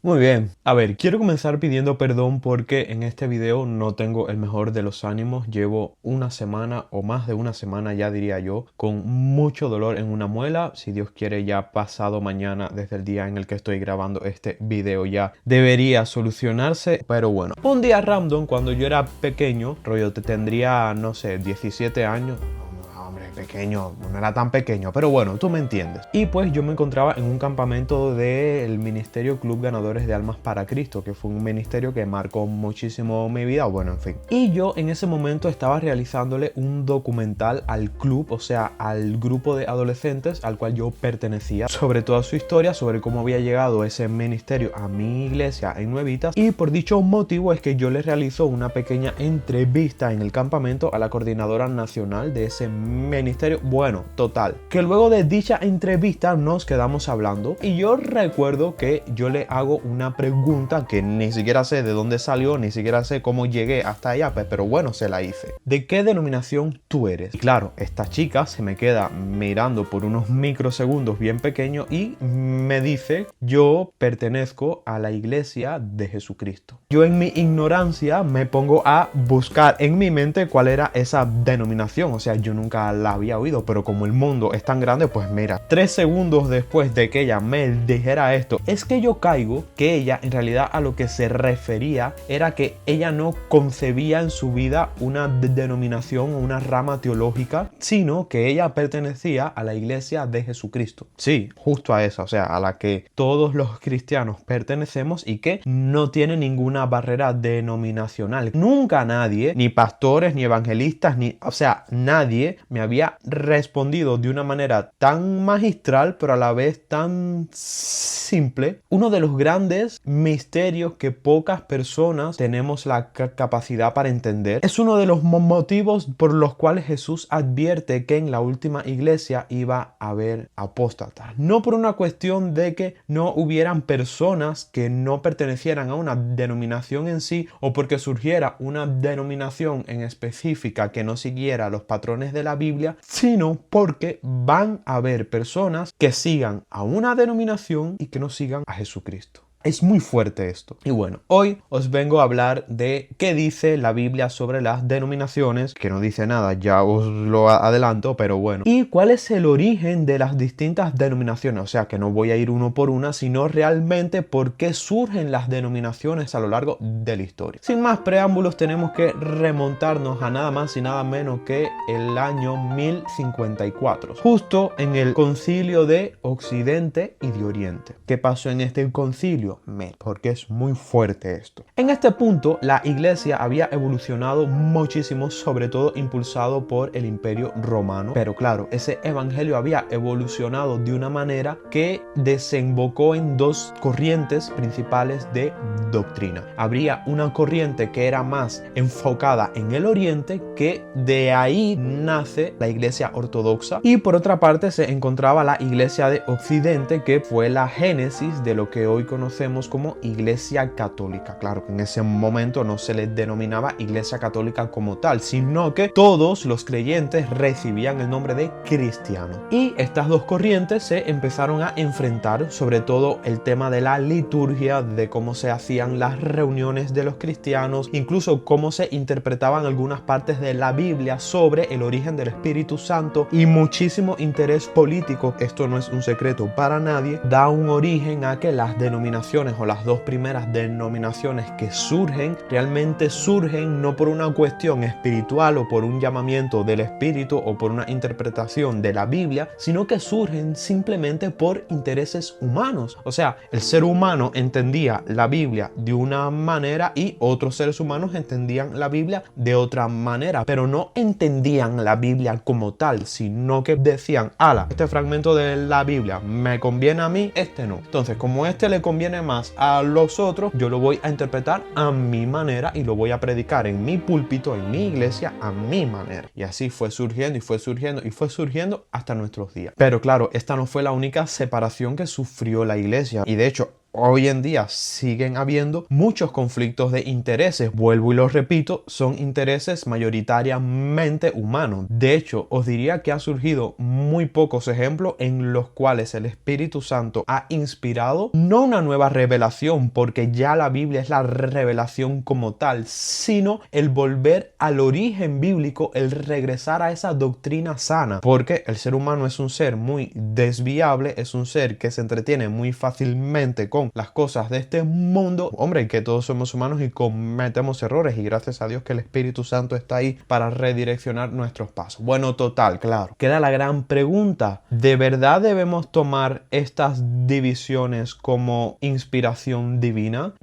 Muy bien, a ver, quiero comenzar pidiendo perdón porque en este video no tengo el mejor de los ánimos. Llevo una semana o más de una semana, ya diría yo, con mucho dolor en una muela. Si Dios quiere, ya pasado mañana, desde el día en el que estoy grabando este video, ya debería solucionarse. Pero bueno, un día random cuando yo era pequeño, rollo, te tendría, no sé, 17 años. Pequeño, no era tan pequeño, pero bueno, tú me entiendes. Y pues yo me encontraba en un campamento del Ministerio Club Ganadores de Almas para Cristo, que fue un ministerio que marcó muchísimo mi vida, bueno, en fin. Y yo en ese momento estaba realizándole un documental al club, o sea, al grupo de adolescentes al cual yo pertenecía, sobre toda su historia, sobre cómo había llegado ese ministerio a mi iglesia en Nuevitas. Y por dicho motivo es que yo le realizo una pequeña entrevista en el campamento a la coordinadora nacional de ese ministerio. Bueno, total, que luego de dicha entrevista nos quedamos hablando y yo recuerdo que yo le hago una pregunta que ni siquiera sé de dónde salió, ni siquiera sé cómo llegué hasta allá, pero bueno, se la hice. ¿De qué denominación tú eres? Y claro, esta chica se me queda mirando por unos microsegundos bien pequeños y me dice: yo pertenezco a la Iglesia de Jesucristo. Yo en mi ignorancia me pongo a buscar en mi mente cuál era esa denominación, o sea, yo nunca la había oído, pero como el mundo es tan grande, pues mira, 3 segundos después de que ella me dijera esto, es que yo caigo que ella en realidad a lo que se refería era que ella no concebía en su vida una denominación o una rama teológica, sino que ella pertenecía a la Iglesia de Jesucristo. Sí, justo a esa, o sea, a la que todos los cristianos pertenecemos y que no tiene ninguna barrera denominacional. Nunca nadie, ni pastores, ni evangelistas, ni, o sea, nadie me había respondido de una manera tan magistral, pero a la vez tan simple. Uno de los grandes misterios que pocas personas tenemos la capacidad para entender. Es uno de los motivos por los cuales Jesús advierte que en la última iglesia iba a haber apóstatas. No por una cuestión de que no hubieran personas que no pertenecieran a una denominación en sí, o porque surgiera una denominación en específica que no siguiera los patrones de la Biblia, sino porque van a haber personas que sigan a una denominación y que no sigan a Jesucristo. Es muy fuerte esto. Y bueno, hoy os vengo a hablar de qué dice la Biblia sobre las denominaciones, que no dice nada, ya os lo adelanto, pero bueno. Y cuál es el origen de las distintas denominaciones, o sea que no voy a ir uno por una, sino realmente por qué surgen las denominaciones a lo largo de la historia. Sin más preámbulos, tenemos que remontarnos a nada más y nada menos que el año 1054, justo en el concilio de Occidente y de Oriente. ¿Qué pasó en este concilio? Porque es muy fuerte esto. En este punto, la iglesia había evolucionado muchísimo, sobre todo impulsado por el Imperio Romano. Pero claro, ese evangelio había evolucionado de una manera que desembocó en dos corrientes principales de doctrina. Habría una corriente que era más enfocada en el Oriente, que de ahí nace la iglesia ortodoxa, y por otra parte se encontraba la iglesia de Occidente, que fue la génesis de lo que hoy conocemos como Iglesia Católica. Claro que en ese momento no se les denominaba Iglesia Católica como tal, sino que todos los creyentes recibían el nombre de cristiano. Y estas dos corrientes se empezaron a enfrentar, sobre todo el tema de la liturgia, de cómo se hacían las reuniones de los cristianos, incluso cómo se interpretaban algunas partes de la Biblia sobre el origen del Espíritu Santo, y muchísimo interés político. Esto no es un secreto para nadie, da un origen a que las denominaciones o las dos primeras denominaciones que surgen realmente surgen no por una cuestión espiritual o por un llamamiento del Espíritu o por una interpretación de la Biblia, sino que surgen simplemente por intereses humanos. O sea, el ser humano entendía la Biblia de una manera y otros seres humanos entendían la Biblia de otra manera, pero no entendían la Biblia como tal, sino que decían: ala, este fragmento de la Biblia me conviene a mí, este no. Entonces, como este le conviene más a los otros, yo lo voy a interpretar a mi manera y lo voy a predicar en mi púlpito, en mi iglesia, a mi manera. Y así fue surgiendo y fue surgiendo y fue surgiendo hasta nuestros días. Pero claro, esta no fue la única separación que sufrió la iglesia, y de hecho hoy en día siguen habiendo muchos conflictos de intereses. Vuelvo y lo repito, son intereses mayoritariamente humanos. De hecho, os diría que ha surgido muy pocos ejemplos en los cuales el Espíritu Santo ha inspirado no una nueva revelación, porque ya la Biblia es la revelación como tal, sino el volver al origen bíblico, el regresar a esa doctrina sana, porque el ser humano es un ser muy desviable, es un ser que se entretiene muy fácilmente con las cosas de este mundo. Hombre, que todos somos humanos y cometemos errores, y gracias a Dios que el Espíritu Santo está ahí para redireccionar nuestros pasos. Bueno, total, claro. Queda la gran pregunta: ¿de verdad debemos tomar estas divisiones como inspiración divina?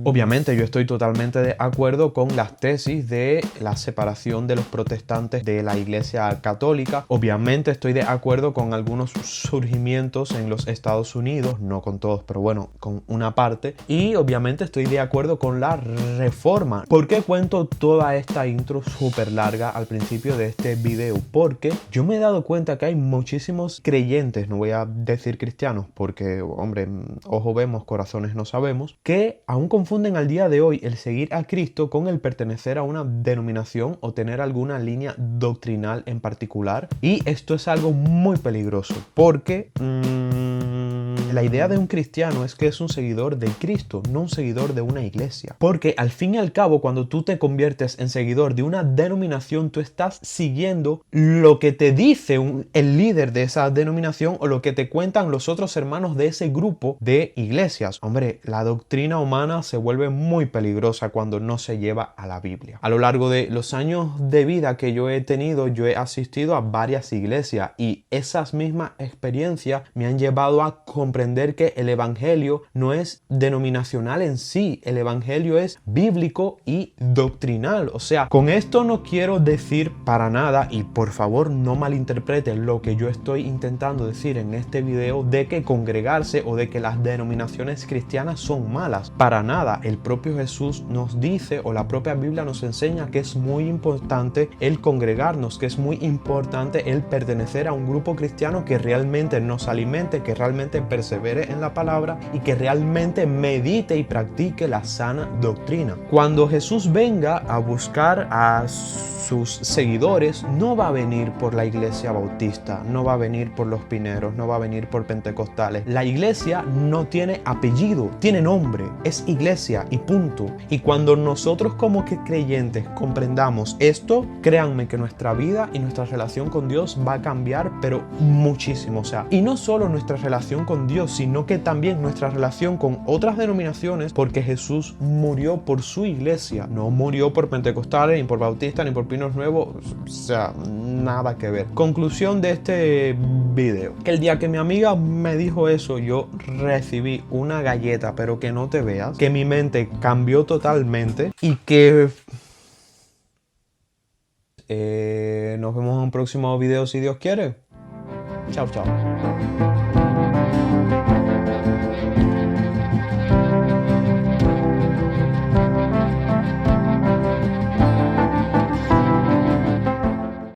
Obviamente yo estoy totalmente de acuerdo con las tesis de la separación de los protestantes de la Iglesia Católica. Obviamente estoy de acuerdo con algunos surgimientos en los Estados Unidos, no con todos, pero bueno, con una parte. Y obviamente estoy de acuerdo con la Reforma. ¿Por qué cuento toda esta intro súper larga al principio de este video? Porque yo me he dado cuenta que hay muchísimos creyentes, no voy a decir cristianos, porque, hombre, ojo vemos, corazones no sabemos, que aún confunden al día de hoy el seguir a Cristo con el pertenecer a una denominación o tener alguna línea doctrinal en particular. Y esto es algo muy peligroso, porque la idea de un cristiano es que es un seguidor de Cristo, no un seguidor de una iglesia. Porque al fin y al cabo, cuando tú te conviertes en seguidor de una denominación, tú estás siguiendo lo que te dice el líder de esa denominación o lo que te cuentan los otros hermanos de ese grupo de iglesias. Hombre, la doctrina humana se vuelve muy peligrosa cuando no se lleva a la Biblia. A lo largo de los años de vida que yo he tenido, yo he asistido a varias iglesias, y esas mismas experiencias me han llevado a comprender que el evangelio no es denominacional en sí, el evangelio es bíblico y doctrinal. O sea, con esto no quiero decir para nada, y por favor no malinterpreten lo que yo estoy intentando decir en este video, de que congregarse o de que las denominaciones cristianas son malas. Para nada. El propio Jesús nos dice, o la propia Biblia nos enseña, que es muy importante el congregarnos, que es muy importante el pertenecer a un grupo cristiano que realmente nos alimente, que realmente persevere en la palabra y que realmente medite y practique la sana doctrina. Cuando Jesús venga a buscar a sus seguidores, no va a venir por la iglesia bautista, no va a venir por los pineros, no va a venir por pentecostales. La iglesia no tiene apellido, tiene nombre, es iglesia y punto. Y cuando nosotros como que creyentes comprendamos esto, créanme que nuestra vida y nuestra relación con Dios va a cambiar, pero muchísimo. O sea, y no solo nuestra relación con Dios, sino que también nuestra relación con otras denominaciones, porque Jesús murió por su iglesia, no murió por pentecostales, ni por bautistas, ni por pinos nuevos. O sea, nada que ver. Conclusión de este video: que el día que mi amiga me dijo eso, yo recibí una galleta, pero que no te veas, que mi mente cambió totalmente, y que nos vemos en un próximo video si Dios quiere. Chao, chao.